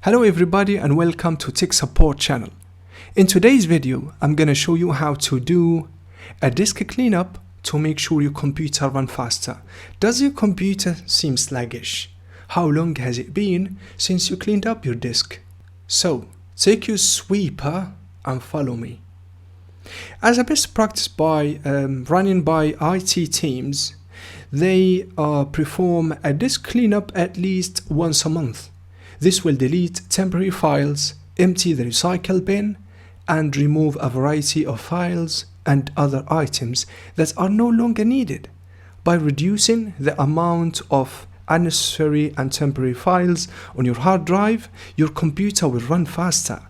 Hello everybody and welcome to Tech Support channel. In today's video, I'm gonna show you how to do a disk cleanup to make sure your computer run faster. Does your computer seem sluggish? How long has it been since you cleaned up your disk? So, take your sweeper and follow me. As a best practice running by IT teams, they perform a disk cleanup at least once a month. This will delete temporary files, empty the recycle bin, and remove a variety of files and other items that are no longer needed. By reducing the amount of unnecessary and temporary files on your hard drive, your computer will run faster.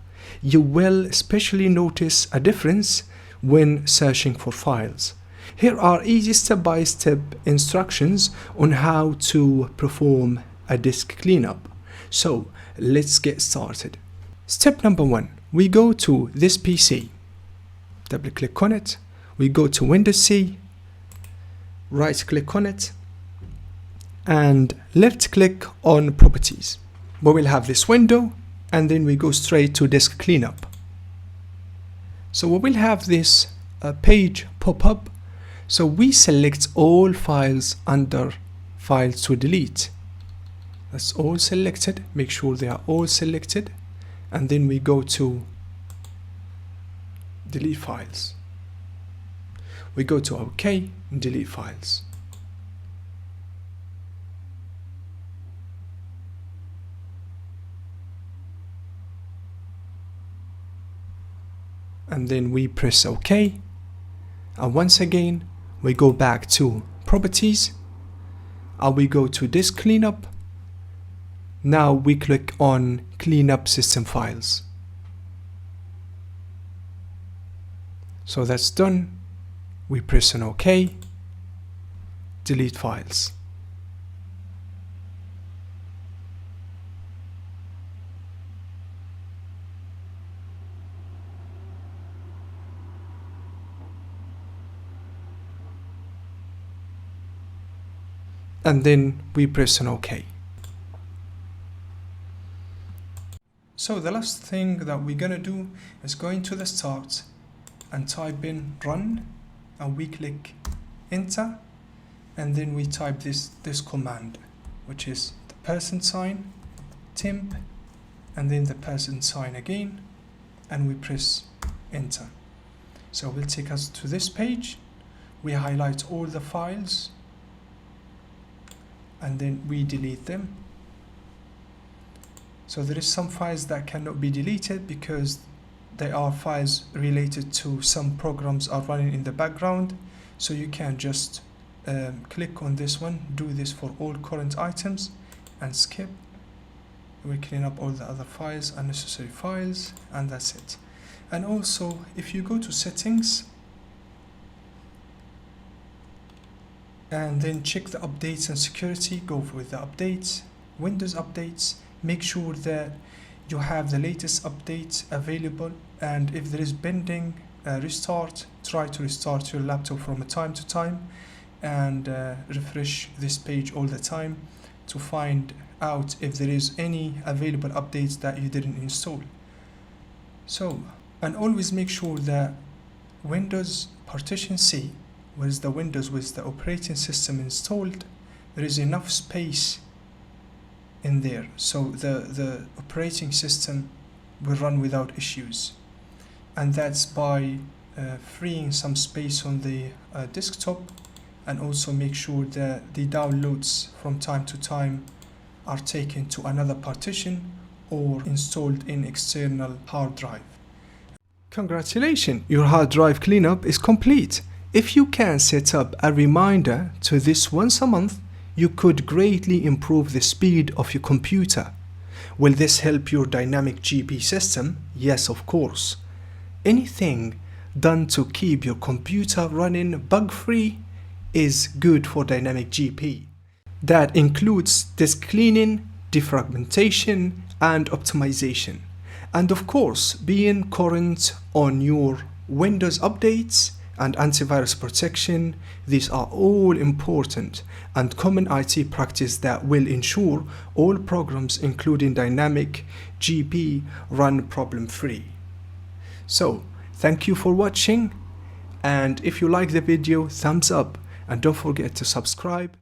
You will especially notice a difference when searching for files. Here are easy step-by-step instructions on how to perform a disk cleanup. So let's get started. Step number 1, we go to this PC, double click on it, we go to Windows C, right click on it, and left click on Properties. We will have this window, and then we go straight to Disk Cleanup. So we will have this page pop up. So we select all files under Files to Delete. That's all selected. Make sure they are all selected, and then we go to Delete Files. We go to OK and Delete Files. And then we press OK, and once again we go back to Properties, and we go to Disk Cleanup. Now we click on Clean Up System Files. So that's done. We press on OK, Delete Files. And then we press on OK. So the last thing that we're gonna do is go into the start and type in run, and we click enter, and then we type this command, which is the $sign, temp, and then the $sign again, and we press enter. So it will take us to this page. We highlight all the files, and then we delete them. So there is some files that cannot be deleted because they are files related to some programs are running in the background. So you can just click on this one, do this for all current items, and skip. We clean up all the other files, unnecessary files, and that's it. And also, if you go to settings and then check the updates and security, go with the updates, Windows updates, make sure that you have the latest updates available, and if there is pending restart, try to restart your laptop from time to time, and refresh this page all the time to find out if there is any available updates that you didn't install. So, and always make sure that Windows Partition C, where is the Windows with the operating system installed, there is enough space in there, so the operating system will run without issues. And that's by freeing some space on the desktop, and also make sure that the downloads from time to time are taken to another partition or installed in external hard drive. Congratulations, your hard drive cleanup is complete. If you can set up a reminder to this once a month, you could greatly improve the speed of your computer. Will this help your dynamic GP system? Yes, of course. Anything done to keep your computer running bug-free is good for dynamic GP. That includes disk cleaning, defragmentation, and optimization. And of course, being current on your Windows updates and antivirus protection. These are all important and common IT practice that will ensure all programs, including dynamic GP, run problem-free. So, thank you for watching, and if you like the video, thumbs up, and don't forget to subscribe.